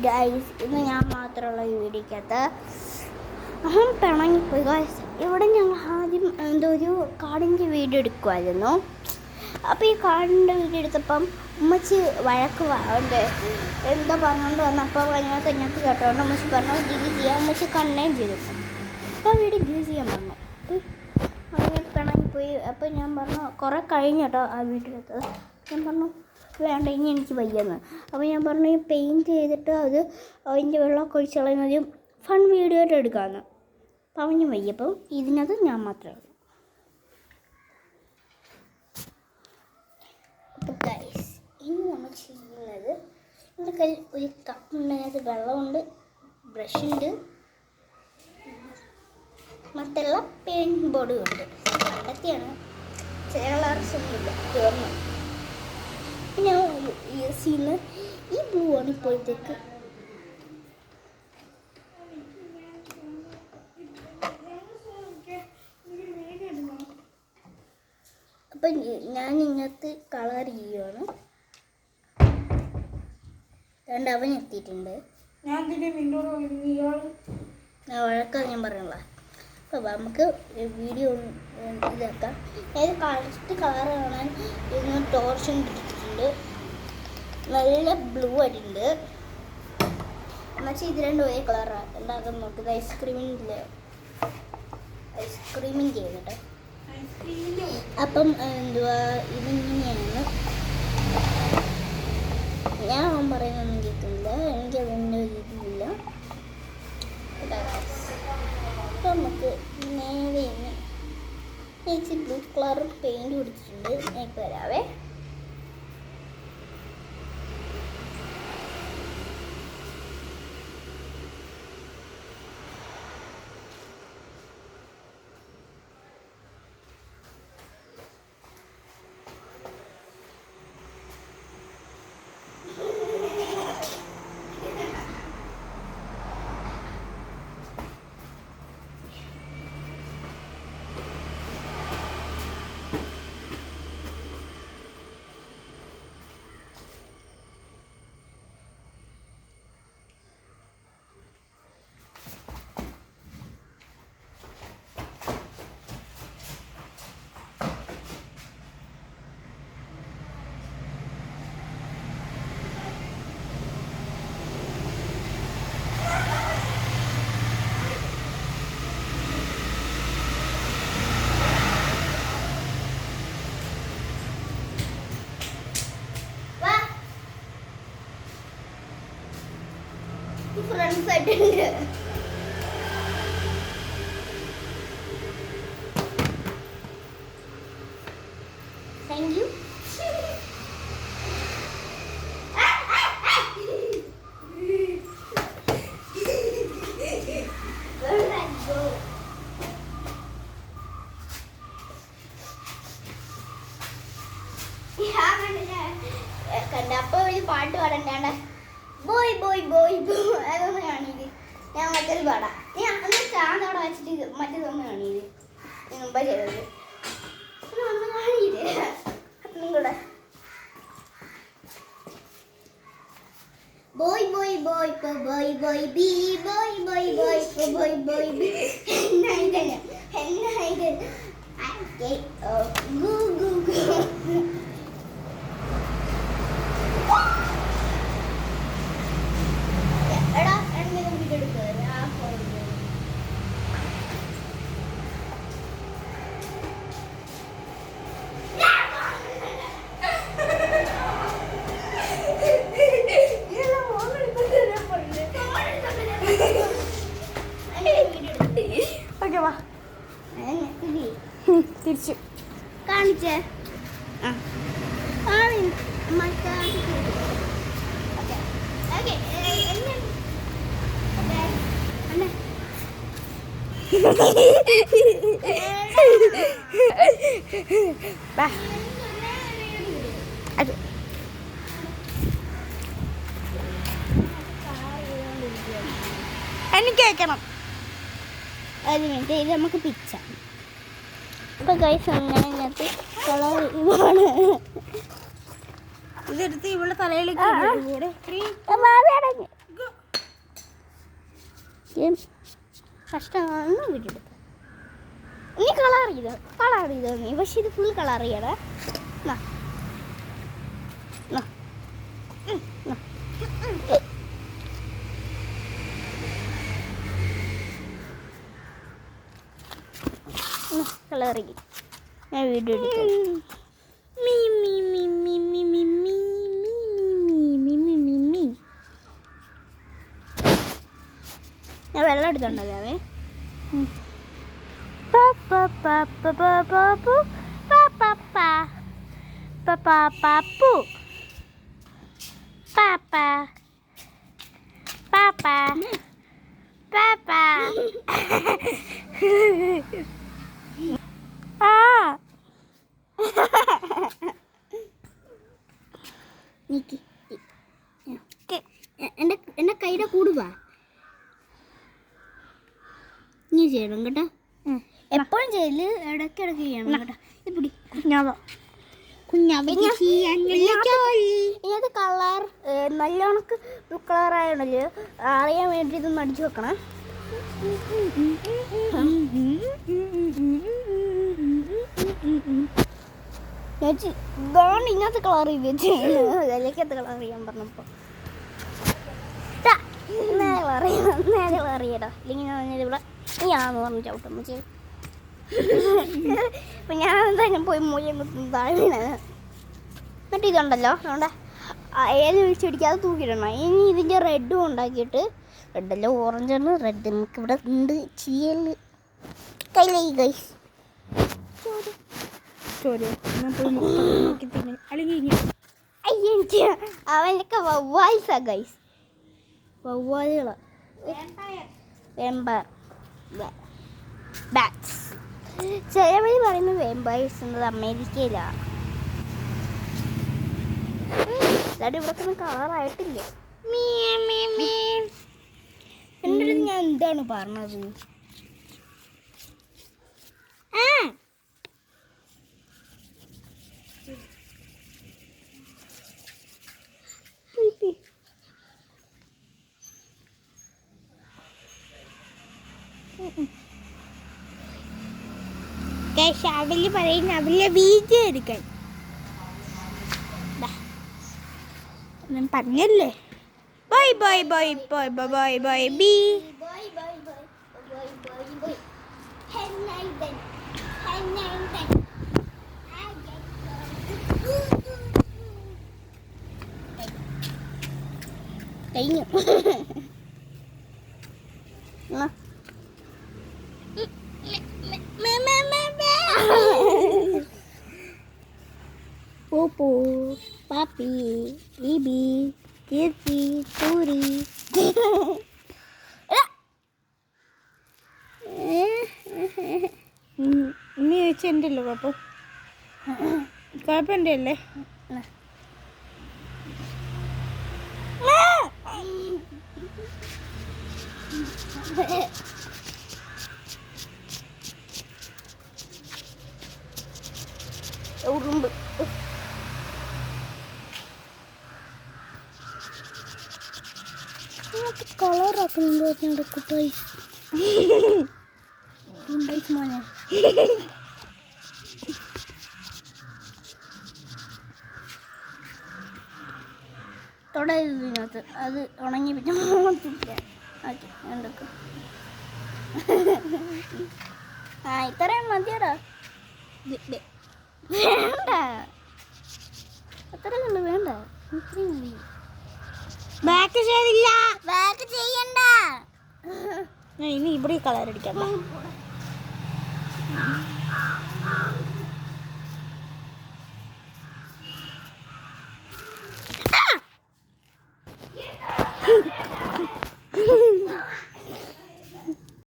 Guys, ഇന്ന് ഞാൻ മാത്രമുള്ള ഈ വീഡിയോക്കകത്ത് പിണങ്ങിപ്പോയി ഗൈസ്. ഇവിടെ ഞങ്ങൾ ആദ്യം ഒരു കാടിൻ്റെ വീഡിയോ എടുക്കുമായിരുന്നു. അപ്പോൾ ഈ കാടിൻ്റെ വീഡിയോ എടുത്തപ്പം ഉമ്മച്ചി വഴക്ക് എന്താ പറഞ്ഞുകൊണ്ട് വന്നപ്പോൾ അതിനകത്ത് കേട്ടോണ്ട് ഉമ്മച്ചി പറഞ്ഞു ഡിലീറ്റ് ചെയ്യാൻ. ഉമ്മച്ചി കണ്ണേം ചെയ്തു. അപ്പോൾ വീഡിയോ ഡിലീറ്റ് ചെയ്യാൻ പറഞ്ഞു. അങ്ങനെ പിണങ്ങിപ്പോയി. അപ്പോൾ ഞാൻ പറഞ്ഞു കുറേ കഴിഞ്ഞിട്ടോ ആ വീഡിയോക്കകത്ത് ഞാൻ പറഞ്ഞു വേണ്ട, ഇനി എനിക്ക് വയ്യെന്ന്. അപ്പോൾ ഞാൻ പറഞ്ഞു ഈ പെയിൻറ്റ് ചെയ്തിട്ട് അതിൻ്റെ വെള്ളമൊക്കെ ഒഴിച്ച് കളയുന്നതും ഫൺ വീഡിയോ ആയിട്ട് എടുക്കാമെന്ന് പറഞ്ഞു വയ്യപ്പം ഇതിനകത്ത് ഞാൻ മാത്രമേ ഉള്ളൂ. അപ്പോൾ ഗൈസ്, ഇനി നമ്മൾ ചെയ്യുന്നത് എൻ്റെ കയ്യിൽ ഒരു കപ്പുണ്ട്, അതിനകത്ത് വെള്ളമുണ്ട്, ബ്രഷുണ്ട്, മറ്റുള്ള പെയിൻറ്റ് ബോർഡും ഉണ്ട്. അതൊക്കെയാണ് കളേഴ്സൊന്നുമില്ല, തീർന്നു. ഞാൻ യൂസ് ചെയ്യുന്ന ഈ ബ്ലൂ ആണ് ഇപ്പോഴത്തേക്ക്. അപ്പം ഞാൻ ഇങ്ങനത്തെ കളർ ചെയ്യുവാണ്. അവൻ എത്തിയിട്ടുണ്ട്. വഴക്കാണ് ഞാൻ പറഞ്ഞുള്ള. അപ്പോൾ നമുക്ക് വീഡിയോ ഇതാക്കാം. ഏത് കറക്റ്റ് കളർ കാണാൻ ഇന്ന് ടോർച്ചും ഇട്ടിട്ടുണ്ട്. നല്ല ബ്ലൂ ആയിട്ടുണ്ട്. എന്നുവെച്ചാൽ ഇത് രണ്ടും ഒരേ കളറാണ്. ഉണ്ടാക്കാൻ നോക്കുന്നത് ഐസ്ക്രീമിൻ്റെ ചെയ്യുന്നുണ്ട്. അപ്പം ഇതിങ്ങനെയാണ്. ഞാൻ പറയുന്നൊന്നും കേൾക്കുന്നില്ല, എനിക്കതിൻ്റെ ഇതില്ല. അപ്പം നമുക്ക് നേരെ എനിക്ക് ബ്ലൂ കളർ പെയിൻറ്റ് കൊടുത്തിട്ടുണ്ട്. എനിക്ക് വരാവേ. ഫ്രണ്ട്സ് ആയിട്ടുണ്ട്. Thank you. കണ്ടപ്പോൾ ഒരു പാട്ട് പാടണ്ടാണ്ട ബോയ് ബോയ് ബോയ് ബോയ് അതൊന്ന് കാണിയത്. ഞാൻ മറ്റൊരു പാടാം. ഞാൻ അന്ന് ചാന്ത് അവിടെ വെച്ചിട്ട് മറ്റേതൊന്ന് കാണിയത് മുമ്പ് ചെയ്തത് ഒന്ന് കാണിയത് അതും കൂടെ. Boy boy boy boy boy B boy boy boy boy boy B എന്നായിട്ടല്ല ഗു ഗു ഗു. തിരിച്ചു കാണിച്ചേ. എനിക്ക് കേൾക്കണം. ഒരു മിനിറ്റ്, ഇത് നമുക്ക് പിച്ചാം. അപ്പോൾ ഗൈസ് അങ്ങനെ ഇങ്ങനത്തെ കളർ ഇതാണ്. ഇതെടുത്ത് ഇവിടെ തലയിലേക്ക് കഷ്ടമാണെന്ന് വീഡിയോ എടുക്കാം. നീ കളർ ചെയ്തോ നീ, പക്ഷെ ഇത് ഫുൾ കളർ ചെയ്യണേ. കളർ ചെയ്യും. ഞാൻ വീഡിയോ എടുക്കാം. ഞാൻ വെള്ളം എടുത്തോണ്ടല്ലേ അവേ. എന്റെ കൈയുടെ കൂടുവാ നീ ചെയ്യണം കേട്ടോ. എപ്പോഴും ചെയ്യല്, ഇടയ്ക്കിടയ്ക്ക് ചെയ്യണം കേട്ടോ. ഇപ്പിടി ഇങ്ങനത്തെ കളർ നല്ലോണം കളർ ആയതുകൊണ്ടല്ലോ അറിയാൻ വേണ്ടി ഇതൊന്ന് അടിച്ചു വെക്കണം. ഇങ്ങനത്തെ കളർ ഇതിലേക്കത്തെ കളർ ചെയ്യാൻ പറഞ്ഞപ്പോ നേരെ കളർ ചെയ്യടാ. ഇല്ലെങ്കിൽ ഇവിടെ ഞാന്ന് പറഞ്ഞു ചവിട്ടുമ്പോ ചെയ്യും. അപ്പം ഞാൻ എന്തായാലും പോയി മൂല്യം കുത്തുന്ന താഴെ. എന്നിട്ട് ഇതുണ്ടല്ലോ നമ്മുടെ ഏത് ഒഴിച്ചടിക്കാതെ തൂക്കിയിടണം. ഇനി ഇതിൻ്റെ റെഡും ഉണ്ടാക്കിയിട്ട്, റെഡല്ല ഓറഞ്ചാണ്, റെഡ് നമുക്ക് ഇവിടെ ഉണ്ട് ചെയ്യല്. കയ്യിലേക്ക് ഗൈസ് എനിക്ക് അവനൊക്കെ വവ്വാൽസാ ഗൈസ്, വവ്വാലുകളാ. വേമ്പയർ ബാറ്റ്സ്. ചിലവർ പറയുന്നത് വേമ്പയേഴ്സ് എന്നത് അമേരിക്കയിലാണ്. അല്ലാണ്ട് ഇവിടെ ഒന്നും കളറായിട്ടില്ല. എൻ്റെ അടുത്ത് ഞാൻ എന്താണ് പറഞ്ഞത്? അവല് പറയുന്ന അവലെ വീഡിയോ എടുക്കാൻ ഞാൻ പറഞ്ഞല്ലേ. Bye bye bye bye bye bye bye B കഴിഞ്ഞു. Popo, Papi, Bibi, Kirti, Turi. നീ വെച്ചെന്തല്ലോ കുഴപ്പം? കുഴപ്പമുണ്ടല്ലേ? ഉറുമ്പ് കളറാക്കുന്നുണ്ട് കുട്ടായി മോനെ. തുടരുന്നതിനകത്ത് അത് ഉണങ്ങി പിന്നെ മോത്തില്ല. ഓക്കെ എന്തൊക്കെ ഇത്രയും മതിയടാ. വേണ്ട അത്ര കണ്ട് വേണ്ട, ഇത്രയും മതി. ബാക്ക് ചെയ്തില്ല, ബാക്ക് ചെയ്യണ്ട. ഇനി ഇവിടെ കളർ അടിക്കാം.